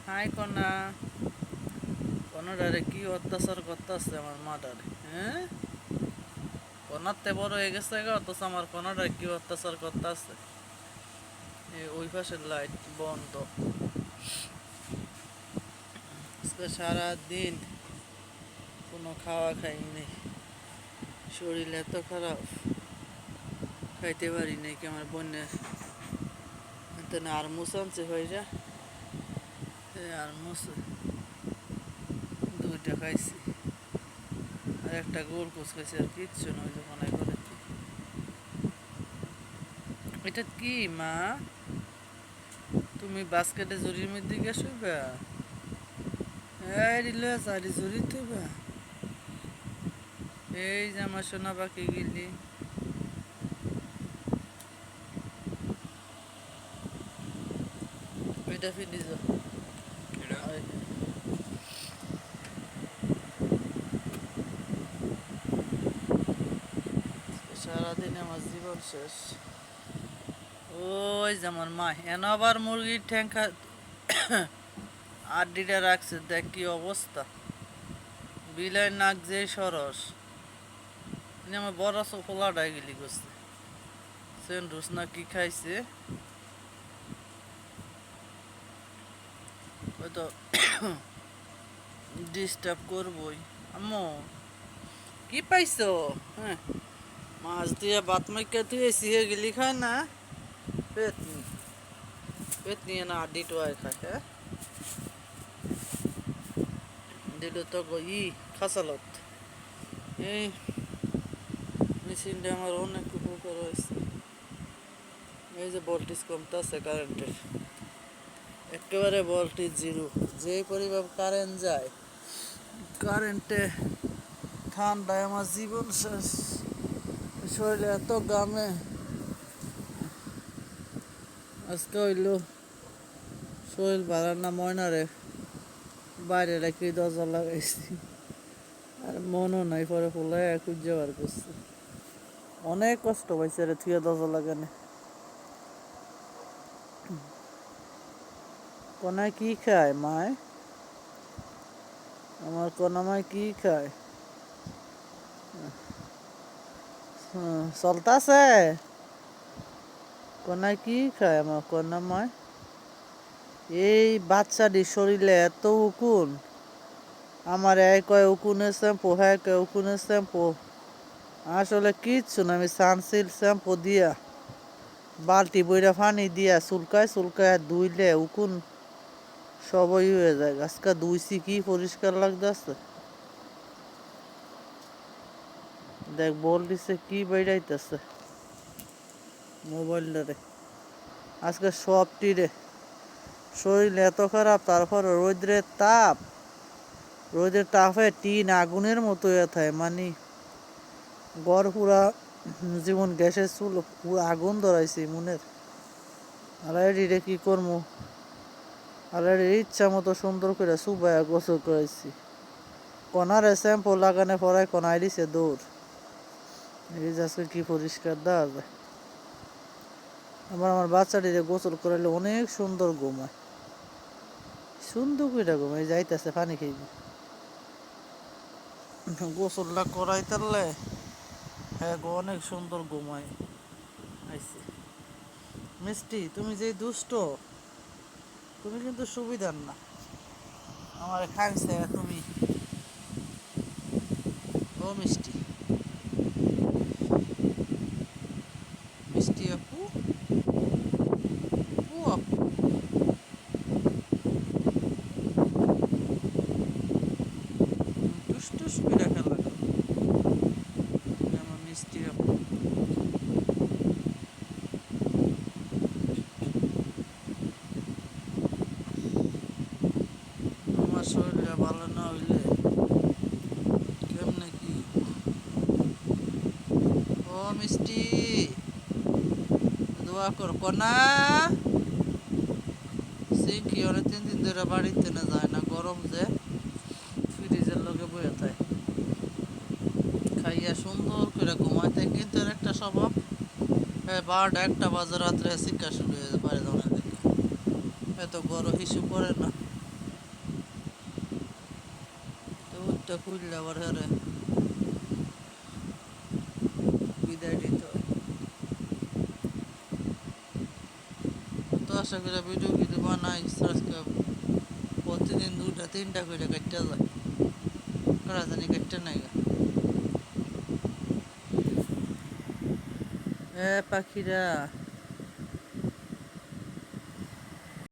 High কনা, কনাডারে কি অত্যাচার করতেছে আমার মাডারে। হ্যাঁ, কনাতে বড় হয়ে গেছে গা, অথচ আমার কনাডারে কি অত্যাচার করতেছে। ওই পাশের লাইট বন্ধ। আজকে সারাদিন কোনো খাওয়া খাইনি, শরীর এত খারাপ, খাইতে পারি নাই। কি আমার বোনের আরমুস আনছে ভাইরা, আরমুস দুইটা খাইছি, আর একটা গোলকুচ খাইছি, আর কিচ্ছু নয়। যখন করে এটা কি মা, তুমি বাস্কেটে জরির মধ্যে গেছো বা? সারি জরি তো বা, এই যে আমার সোনা পাখি গিলি। এটা ফিরে যাও। সারাদিন আমার জীবন শেষ। ওই যে আমার মা এন আবার মুরগির ঠ্যাং আড্ডিটা রাখছে, দেখ কি অবস্থা। বিলাই নাক যে সরস, আমার বড় ফোলাটাই গেলি করছে। সেন্ডুস না কি খাইছে, হয়তো ডিস্টার্ব করবই। আম্মু কি পাইছো? হ্যাঁ, মাছ দিয়ে ভাত মাইকা তুইছি, গেলি খায় না। পেতনি পেতনি না আড্ডি টোয়াই খায়। হ্যাঁ, দিল তো ই খাসালত। এই মেশিনটা আমার অনেক উপকার হয়েছে। এই যে ভোল্টেজ কমতেছে কারেন্টের, একেবারে ভোল্টেজ জিরো। যে পরিমাণ কারেন্ট যায়, কারেন্টে ঠান্ডায় আমার জীবন শেষ। শরীরে এত গামে। আজকে হইল শরীর ভালো না, ময়নারে বাইরে রেখে দরজা লাগাইছি, আর মনও নাই। পরে ফুলে খুঁজে বার করছি, অনেক কষ্ট পাইছে রে থুয়ে দরজা লাগানে। কোনায় কি খায় মায়? আমার কোনা মায় কি খায়? চলতাছে কোনায় কি খায় আমার কোনা মায়? এই বাচ্চাটির শরীরে এত উকুন, আমার এক কয় উকুনের শ্যাম্পু, হ্যাঁ কয় উকুনের শ্যাম্পু। আসলে কিচ্ছু না, আমি সানসিল শ্যাম্পু দিয়া বালতি বইরা পানি দিয়া চুলকায় চুলকায় ধুইলে উকুন সবই হয়ে যায়। আজকে ধুইছি কি পরিষ্কার লাগতেছে। দেখ বল দিছে কি বেড়াইতেছে মোবাইলটারে। আজকে সবটি রে শরীর এত খারাপ, তারপর রোদের তাপে টিন আগুনের মতো থাকে, মানে গড় পুরা যেমন গ্যাসের চুল পুরো আগুন ধরাইছে মনের। আর রে কি করবো, আর ইচ্ছা মতো সুন্দর করে সুবাইয়া গোসল করাইছি। কনারে শ্যাম্পু লাগানো পরায় কনাই দিছে দৌড়। এই আজকে কি পরিষ্কার দেওয়া যায়। আমার বাচ্চাটিরে গোসল করাইলে অনেক সুন্দর ঘুমায়, সুন্দর করে ঘুমায়। যাইতেছে পানি খাইবে, গোসলটা করাইতারলে হ্যাঁ অনেক সুন্দর ঘুমায়। আইসে মিষ্টি, তুমি যে দুষ্ট, তুমি কিন্তু সুবিধার না। আমার খাইছে তুমি। ও মিষ্টি, মিষ্টি আপু, ও আপু, টুস টুস করে খেলা করো। আমার মিষ্টি আপু, আমার শরীরটা ভালো না হইলে কেমনে কি। ও মিষ্টি, দোয়া কর কনা। সিঙ্কি অনেক 3 দিন ধরে বাড়িতে না যায় না, গরম যে ফ্রিজের লগে বয়ে থাকে। খাইয়া সুন্দর করে ঘুমাইতে, কিন্তু এর একটা স্বভাব, 12টা 1টা বাজে রাত্রে শিক্ষা শুরু হয়ে যায় বাইরে ধরনের দিকে। এত বড় হিসু করে না। মুখটা খুললে আবার হারে বিদায় দিতে হয়। তো আশা করি ভিডিও কিছু বানাই আজকে প্রতিদিন 2টা 3টা করে কাটতে যায়, করা জানি কাটতে নাই গা। পাখিরা